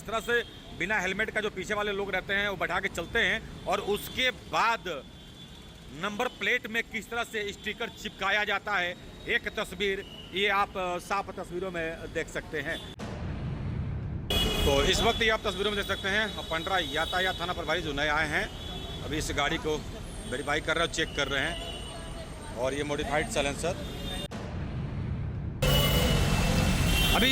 किस तरह से बिना हेलमेट का जो पीछे वाले लोग रहते हैं वो बैठा के चलते हैं और उसके बाद नंबर प्लेट में किस तरह से स्टिकर चिपकाया जाता है, एक तस्वीर ये आप साफ तस्वीरों में देख सकते हैं। तो इस वक्त ये आप तस्वीरों में देख सकते हैं पंडरा यातायात थाना प्रभारी जो नए आए हैं अभी इस गाड़ी को वेरीफाई कर रहे हैं, चेक कर रहे हैं। और ये मॉडिफाइड साइलेंसर अभी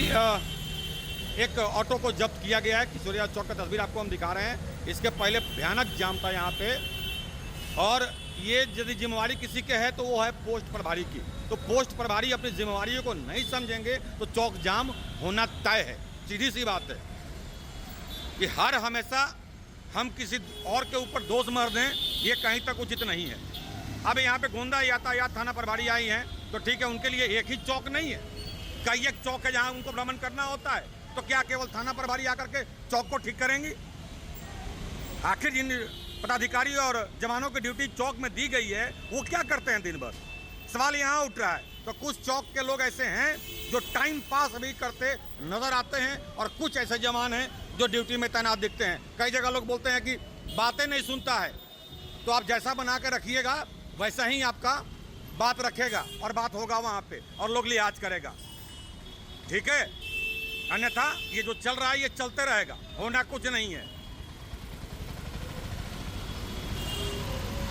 एक ऑटो को जब्त किया गया है। किशोरिया चौक का तस्वीर आपको हम दिखा रहे हैं। इसके पहले भयानक जाम था यहाँ पे, और ये यदि जिम्मेवारी किसी के है तो वो है पोस्ट प्रभारी की। तो पोस्ट प्रभारी अपनी जिम्मेवारियों को नहीं समझेंगे तो चौक जाम होना तय है। सीधी सी बात है कि हर हमेशा हम किसी और के ऊपर दोष मर दें, ये कहीं तक उचित नहीं है। अब यहाँ पे गोंदा यातायात थाना प्रभारी आई हैं तो ठीक है, उनके लिए एक ही चौक नहीं है, कई एक चौक है जहाँ उनको भ्रमण करना होता है। तो क्या केवल थाना प्रभारी आकर के चौक को ठीक करेंगी? आखिर जिन पदाधिकारी और जवानों की ड्यूटी चौक में दी गई है वो क्या करते हैं दिन भर? सवाल यहाँ उठ रहा है। तो कुछ चौक के लोग ऐसे हैं जो टाइम पास भी करते नजर आते हैं और कुछ ऐसे जवान हैं जो ड्यूटी में तैनात दिखते हैं। कई जगह लोग बोलते हैं कि बातें नहीं सुनता है, तो आप जैसा बना के रखिएगा वैसा ही आपका बात रखेगा और बात होगा वहाँ पे और लोग लिहाज करेगा, ठीक है? अन्यथा ये जो चल रहा है ये चलते रहेगा, होना कुछ नहीं है।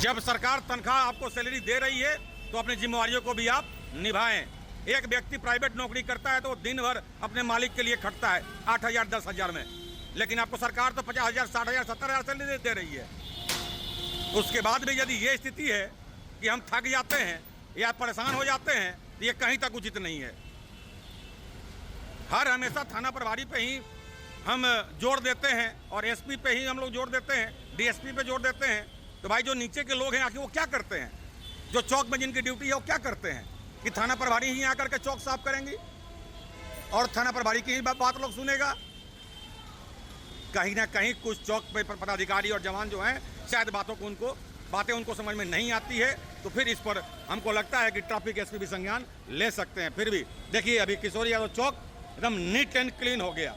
जब सरकार तनख्वाह आपको सैलरी दे रही है तो अपनी जिम्मेवारियों को भी आप निभाएं। एक व्यक्ति प्राइवेट नौकरी करता है तो दिन भर अपने मालिक के लिए खटता है 8,000 10,000 में, लेकिन आपको सरकार तो 50,000 60,000 70,000 सैलरी दे रही है। उसके बाद भी यदि ये स्थिति है कि हम थक जाते हैं या परेशान हो जाते हैं तो ये कहीं तक उचित नहीं है। हर हमेशा थाना प्रभारी पे ही हम जोर देते हैं और एसपी पे ही हम लोग जोर देते हैं, डीएसपी पे जोर देते हैं। तो भाई जो नीचे के लोग हैं आखिर वो क्या करते हैं? जो चौक में जिनकी ड्यूटी है वो क्या करते हैं? कि थाना प्रभारी ही आकर के चौक साफ करेंगी और थाना प्रभारी की ही बात लोग सुनेगा? कहीं ना कहीं कुछ चौक पे पदाधिकारी और जवान जो हैं शायद बातें उनको समझ में नहीं आती है। तो फिर इस पर हमको लगता है कि ट्रैफिक एसपी भी संज्ञान ले सकते हैं। फिर भी देखिए अभी किशोरिया तो चौक एकदम नीट एंड क्लीन हो गया।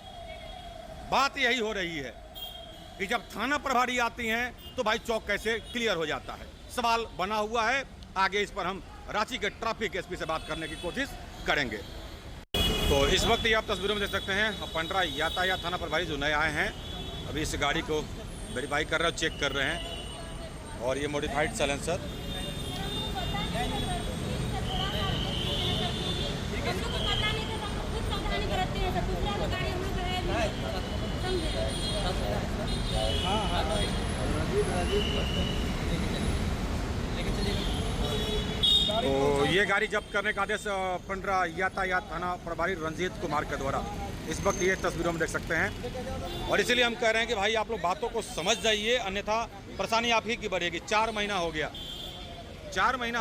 बात यही हो रही है कि जब थाना प्रभारी आती हैं तो भाई चौक कैसे क्लियर हो जाता है? सवाल बना हुआ है। आगे इस पर हम रांची के ट्रैफिक एसपी से बात करने की कोशिश करेंगे। तो इस वक्त ये आप तस्वीरों में देख सकते हैं पंडरा यातायात थाना प्रभारी जो नए आए हैं अभी इस गाड़ी को वेरीफाई कर रहे हैं, चेक कर रहे हैं। और ये मॉडिफाइड साइलेंसर तो ये गाड़ी जब्त करने का आदेश पंडरा यातायात थाना प्रभारी रंजीत कुमार के द्वारा इस वक्त ये तस्वीरों में देख सकते हैं। और इसीलिए हम कह रहे हैं कि भाई आप लोग बातों को समझ जाइए, अन्यथा परेशानी आप ही की बढ़ेगी। 4 महीना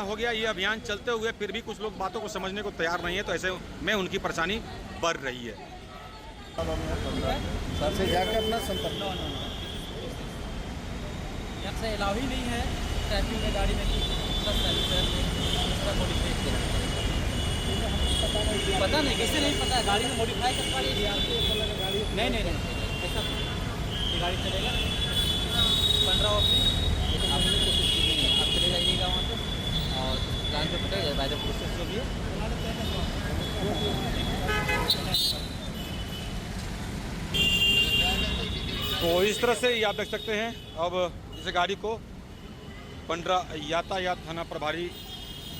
हो गया ये अभियान चलते हुए, फिर भी कुछ लोग बातों को समझने को तैयार नहीं है। तो ऐसे में उनकी परेशानी बढ़ रही है। सर से जाकर अपना संपर्क से अलाउ ही नहीं है ट्रैफिक में गाड़ी में पता नहीं किसे नहीं पता है। गाड़ी में मॉडिफाई कर पा रही है। नहीं ऐसा ये गाड़ी चलेगा 15 ऑफिस आप चले जाइएगा वहाँ पर और प्लान पे पटेगा बाय द प्रोसेस जो भी है। तो इस तरह से ये आप देख सकते हैं अब इस गाड़ी को पंडरा यातायात थाना प्रभारी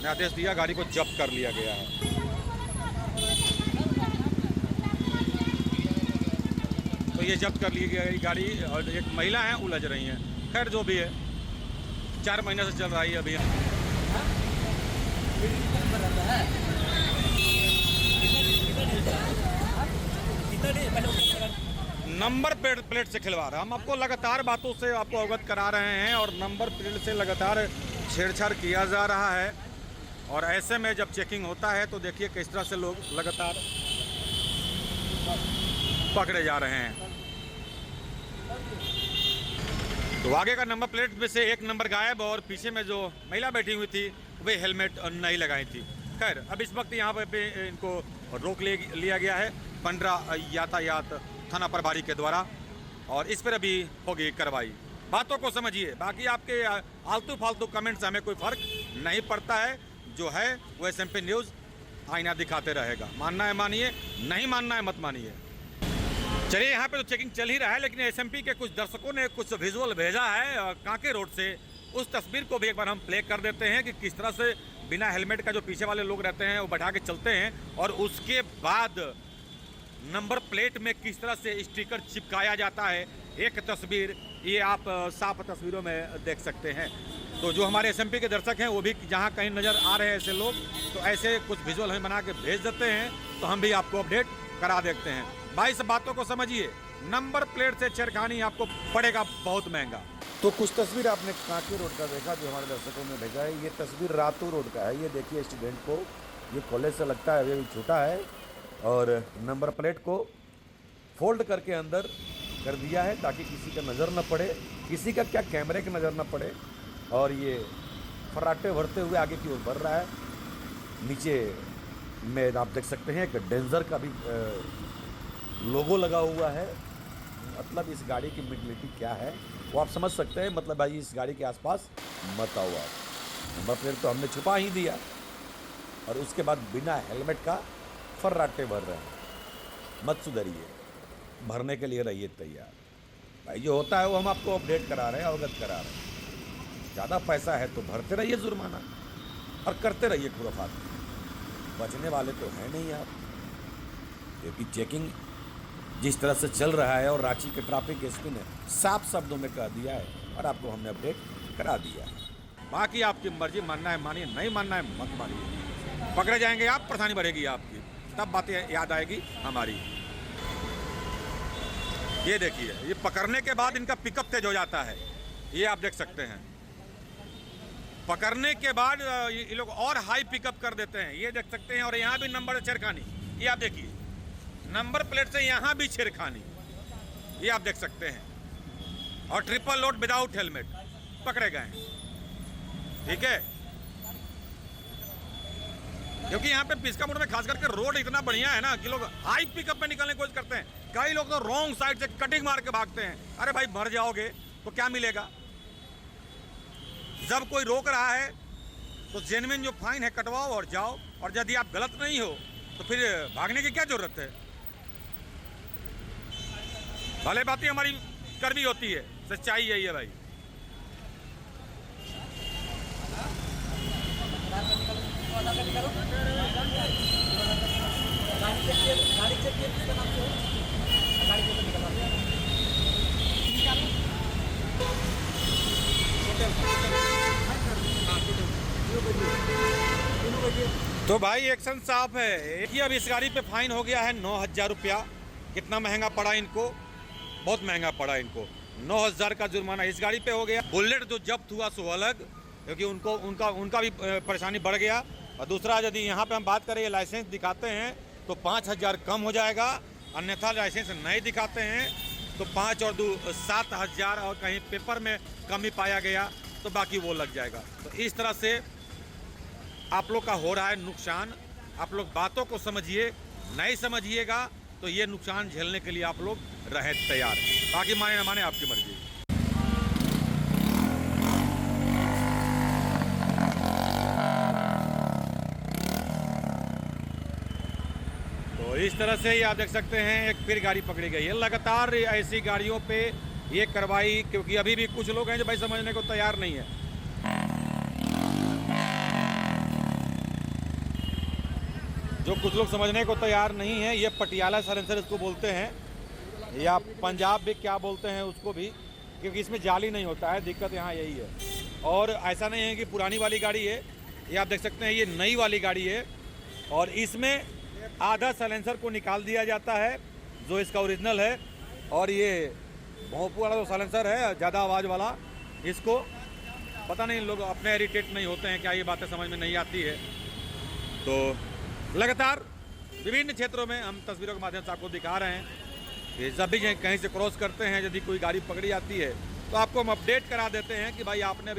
ने आदेश दिया, गाड़ी को जब्त कर लिया गया है। तो ये जब्त कर ली गई गाड़ी और एक महिला है उलझ रही हैं। खैर जो भी है 4 महीने से चल रहा है अभी। नंबर प्लेट से खिलवा रहा है। हम आपको लगातार बातों से आपको अवगत करा रहे हैं और नंबर प्लेट से लगातार छेड़छाड़ किया जा रहा है। और ऐसे में जब चेकिंग होता है तो देखिए किस तरह से लोग लगातार पकड़े जा रहे हैं। तो आगे का नंबर प्लेट में से एक नंबर गायब और पीछे में जो महिला बैठी हुई थी वे हेलमेट नहीं लगाई थी। खैर अब इस वक्त यहाँ पे इनको रोक लिया गया है पंडरा यातायात थाना प्रभारी के द्वारा, और इस पर अभी होगी कार्रवाई। बातों को समझिए, बाकी आपके आलतू फालतू कमेंट से हमें कोई फर्क नहीं पड़ता है। जो है वो SMP न्यूज़ आईना दिखाते रहेगा। मानना है मानिए, नहीं मानना है मत मानिए। चलिए, यहाँ पे तो चेकिंग चल ही रहा है, लेकिन SMP के कुछ दर्शकों ने कुछ विजुअल भेजा है कांके रोड से। उस तस्वीर को भी एक बार हम प्ले कर देते हैं कि किस तरह से बिना हेलमेट का जो पीछे वाले लोग रहते हैं वो बैठा के चलते हैं, और उसके बाद नंबर प्लेट में किस तरह से स्टिकर चिपकाया जाता है। एक तस्वीर ये आप साफ तस्वीरों में देख सकते हैं। तो जो हमारे SMP के दर्शक हैं वो भी जहाँ कहीं नज़र आ रहे हैं ऐसे लोग, तो ऐसे कुछ विजुअल हमें बना के भेज देते हैं, तो हम भी आपको अपडेट करा देते हैं। भाई सब बातों को समझिए, नंबर प्लेट से छेड़खानी आपको पड़ेगा बहुत महंगा। तो कुछ तस्वीर आपने कांके रोड का देखा जो हमारे दर्शकों ने भेजा है। ये तस्वीर रातू रोड का है। ये देखिए स्टूडेंट को, ये कॉलेज से लगता है, अभी छोटा है, और नंबर प्लेट को फोल्ड करके अंदर कर दिया है ताकि किसी का नज़र न पड़े, किसी का क्या कैमरे की नज़र न पड़े, और ये फर्राटे भरते हुए आगे की ओर बढ़ रहा है। नीचे में आप देख सकते हैं एक डेंजर का भी लोगो लगा हुआ है। मतलब इस गाड़ी की मेंटलिटी क्या है वो आप समझ सकते हैं। मतलब भाई इस गाड़ी के आसपास मत आओ आप। नंबर प्लेट तो हमने छुपा ही दिया, और उसके बाद बिना हेलमेट का फर्राटे भर रहे हैं। मत सुधरिए, भरने के लिए रहिए तैयार। भाई जो होता है वो हम आपको अपडेट करा रहे हैं, अवगत करा रहे हैं। ज़्यादा पैसा है तो भरते रहिए जुर्माना, और करते रहिए खुराफात। बचने वाले तो हैं नहीं आप, क्योंकि चेकिंग जिस तरह से चल रहा है, और रांची के ट्रैफिक SP ने साफ शब्दों में कह दिया है, और आपको हमने अपडेट करा दिया है। बाकी आपकी मर्जी, मानना है मानिए, नहीं मानना है मत मानिए। पकड़े जाएंगे आप, परेशानी बढ़ेगी आपकी, तब बातें याद आएगी हमारी। ये देखिए, ये पकड़ने के बाद इनका पिकअप तेज हो जाता है, ये आप देख सकते हैं। पकड़ने के बाद ये लोग और हाई पिकअप कर देते हैं, ये देख सकते हैं। और यहाँ भी नंबर छेड़खानी, ये आप देखिए, नंबर प्लेट से यहाँ भी छेड़खानी, ये आप देख सकते हैं। और ट्रिपल लोड विदाउट हेलमेट पकड़े गए, ठीक है। क्योंकि यहाँ पे पिस्कापुर में खास करके रोड इतना बढ़िया है ना कि लोग हाई पिकअप में निकलने की कोशिश करते हैं। कई लोग तो रॉन्ग साइड से कटिंग मार के भागते हैं। अरे भाई मर जाओगे तो क्या मिलेगा? जब कोई रोक रहा है तो जेन्युइन जो फाइन है कटवाओ और जाओ, और यदि आप गलत नहीं हो तो फिर भागने की क्या जरूरत है? भले बातें हमारी कड़वी होती है, सच्चाई यही है भाई। तो भाई एक्शन साफ है कि अब इस गाड़ी पे फाइन हो गया है 9,000 रुपया। कितना महंगा पड़ा इनको, बहुत महंगा पड़ा इनको। 9,000 का जुर्माना इस गाड़ी पे हो गया। बुलेट जो जब्त हुआ सो अलग, क्योंकि उनका भी परेशानी बढ़ गया। और दूसरा, यदि यहाँ पे हम बात करें, लाइसेंस दिखाते हैं तो 5,000 कम हो जाएगा, अन्यथा लाइसेंस नहीं दिखाते हैं तो 5 और 2 7,000, और कहीं पेपर में कमी पाया गया तो बाकी वो लग जाएगा। तो इस तरह से आप लोग का हो रहा है नुकसान। आप लोग बातों को समझिए, नहीं समझिएगा तो ये नुकसान झेलने के लिए आप लोग रहे तैयार। बाकी माने ना माने आपकी मर्जी। तो इस तरह से ही आप देख सकते हैं एक फिर गाड़ी पकड़ी गई है। लगातार ऐसी गाड़ियों पे ये कार्रवाई, क्योंकि अभी भी कुछ लोग हैं जो भाई समझने को तैयार नहीं है। जो कुछ लोग समझने को तैयार नहीं है, ये पटियाला साइलेंसर इसको बोलते हैं, या पंजाब भी क्या बोलते हैं उसको भी, क्योंकि इसमें जाली नहीं होता है। दिक्कत यहाँ यही है। और ऐसा नहीं है कि पुरानी वाली गाड़ी है, ये आप देख सकते हैं ये नई वाली गाड़ी है, और इसमें आधा साइलेंसर को निकाल दिया जाता है जो इसका ओरिजिनल है, और ये भोंपू वाला जो साइलेंसर है ज़्यादा आवाज़ वाला, इसको पता नहीं लोग अपने इरिटेट नहीं होते हैं क्या, ये बातें समझ में नहीं आती है। तो लगातार विभिन्न क्षेत्रों में हम तस्वीरों के माध्यम से आपको दिखा रहे हैं कि जब भी कहीं से क्रॉस करते हैं, यदि कोई गाड़ी पकड़ी जाती है तो आपको हम अपडेट करा देते हैं कि भाई आपने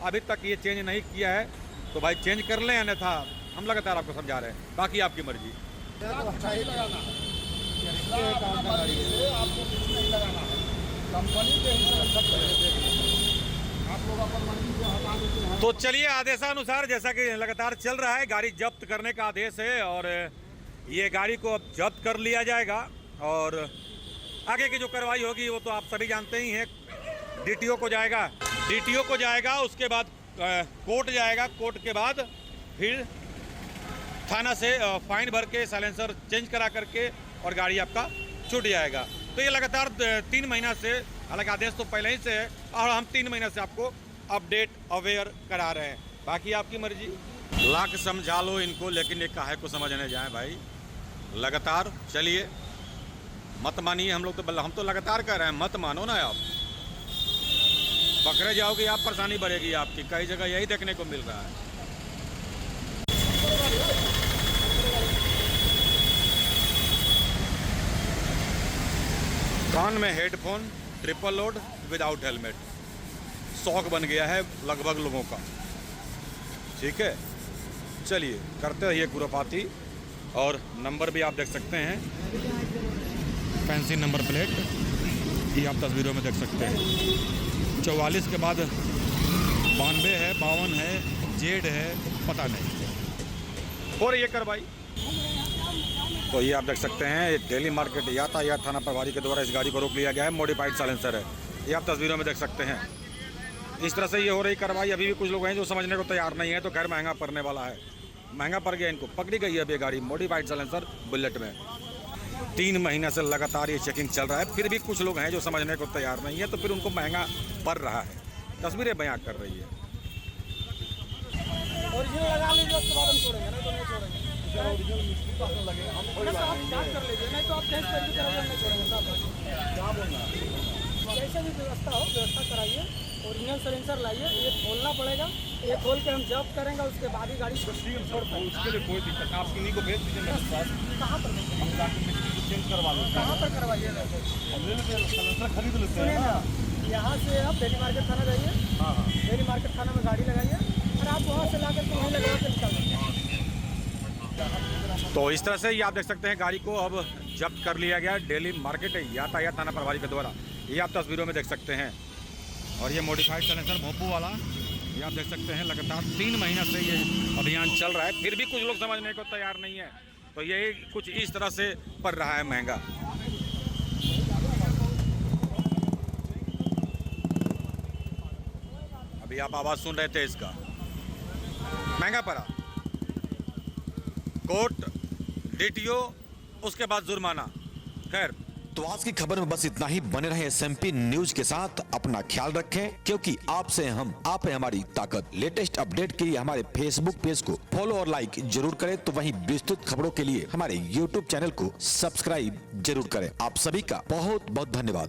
अभी तक ये चेंज नहीं किया है तो भाई चेंज कर लें, अन्यथा हम लगातार आपको समझा रहे हैं। बाकी आपकी मर्जी। आपको कुछ नहीं लगाना है, कंपनी के हिसाब से आप लोग अपन मर्जी से हटा देते हैं। तो चलिए, आदेशानुसार जैसा कि लगातार चल रहा है, गाड़ी जब्त करने का आदेश है और ये गाड़ी को अब जब्त कर लिया जाएगा और आगे की जो कार्रवाई होगी वो तो आप सभी जानते ही हैं। डीटीओ को जाएगा, उसके बाद कोर्ट जाएगा, कोर्ट के बाद फिर थाना से फाइन भर के साइलेंसर चेंज करा करके और गाड़ी आपका छूट जाएगा। तो ये लगातार 3 महीना से, हालांकि आदेश तो पहले ही से है और हम 3 महीना से आपको अपडेट अवेयर करा रहे हैं। बाकी आपकी मर्जी, लाख समझा लो इनको, लेकिन ये काहे को समझने जाएं भाई। लगातार चलिए, मत मानिए। हम तो लगातार कह रहे हैं, मत मानो ना आप। पकड़े जाओगे आप, परेशानी बढ़ेगी आपकी। कई जगह यही देखने को मिल रहा है। कान में headphone, triple load without helmet, शौक बन गया है लगभग लोगों का। ठीक है, चलिए करते रहिए खुरापाती। और नंबर भी आप देख सकते हैं, फैंसी नंबर प्लेट, ये आप तस्वीरों में देख सकते हैं। 44 के बाद 92 है, 52 है, जेड है, पता नहीं। और ये कार्रवाई तो ये आप देख सकते हैं, दिल्ली मार्केट यातायात थाना प्रभारी के द्वारा इस गाड़ी को रोक लिया गया है। मॉडिफाइड साइलेंसर है, ये आप तस्वीरों में देख सकते हैं। इस तरह से ये हो रही कार्रवाई। अभी भी कुछ लोग हैं जो समझने को तैयार नहीं है, तो खैर महंगा पड़ने वाला है, महंगा पड़ गया इनको। पकड़ी गई है अभी गाड़ी मॉडिफाइड साइलेंसर बुलेट में। 3 महीने से लगातार ये चेकिंग चल रहा है, फिर भी कुछ लोग हैं जो समझने को तैयार नहीं है, तो फिर उनको महंगा पड़ रहा है। तस्वीरें बयां कर रही है। ओरिजिनल लगा लीजिए, उसके बाद हम छोड़ेंगे, नहीं तो नहीं छोड़ेंगे। ओरिजिनल मिस्त्री पास में लगेगा, हम थोड़ी आप बात कर लीजिए, नहीं तो आप टेस्ट करके कराइए, नहीं छोड़ेंगे साहब। क्या बोलना है? जैसे भी व्यवस्था हो, व्यवस्था कराइए, ओरिजिनल साइलेंसर लाइए, ये खोलना पड़ेगा, ये खोल के हम जब्त करेंगे, उसके बाद ही गाड़ी छोड़ पाएंगे। उसके लिए कोई दिक्कत नहीं, आप किन्हीं को भेज दीजिए मेरे पास, कहाँ पर भेजेंगे? हम जाके मिस्त्री को चेंज करवा लेते हैं। कहाँ पर करवाइएगा? हम ले लेते हैं, सिलेंडर खरीद लेते सुनिए हैं ना, ना। यहाँ से आप दिल्ली मार्केट थाना जाइए, हाँ हाँ, दिल्ली मार्केट थाना में गाड़ी लगाइए और आप वहाँ से ला करके वहीं लगवा के निकाल देंगे। तो इस तरह से ये आप देख सकते हैं, गाड़ी को अब जब्त कर लिया गया दिल्ली मार्केट यातायात थाना प्रभारी के द्वारा। ये आप तस्वीरों में देख सकते हैं। और ये मॉडिफाइड साइलेंसर भोंपू वाला, ये आप देख सकते हैं। लगातार 3 महीना से ये अभियान चल रहा है, फिर भी कुछ लोग समझने को तैयार नहीं है। तो ये कुछ इस तरह से पड़ रहा है महंगा। अभी आप आवाज़ सुन रहे थे इसका, महंगा पड़ा। कोर्ट, डीटीओ, उसके बाद जुर्माना। खैर, तो आज की खबर में बस इतना ही। बने रहे SMP न्यूज के साथ, अपना ख्याल रखें, क्योंकि आपसे हम, आप है हमारी ताकत। लेटेस्ट अपडेट के लिए हमारे फेसबुक पेज को फॉलो और लाइक जरूर करें, तो वहीं विस्तृत खबरों के लिए हमारे YouTube चैनल को सब्सक्राइब जरूर करें। आप सभी का बहुत बहुत धन्यवाद।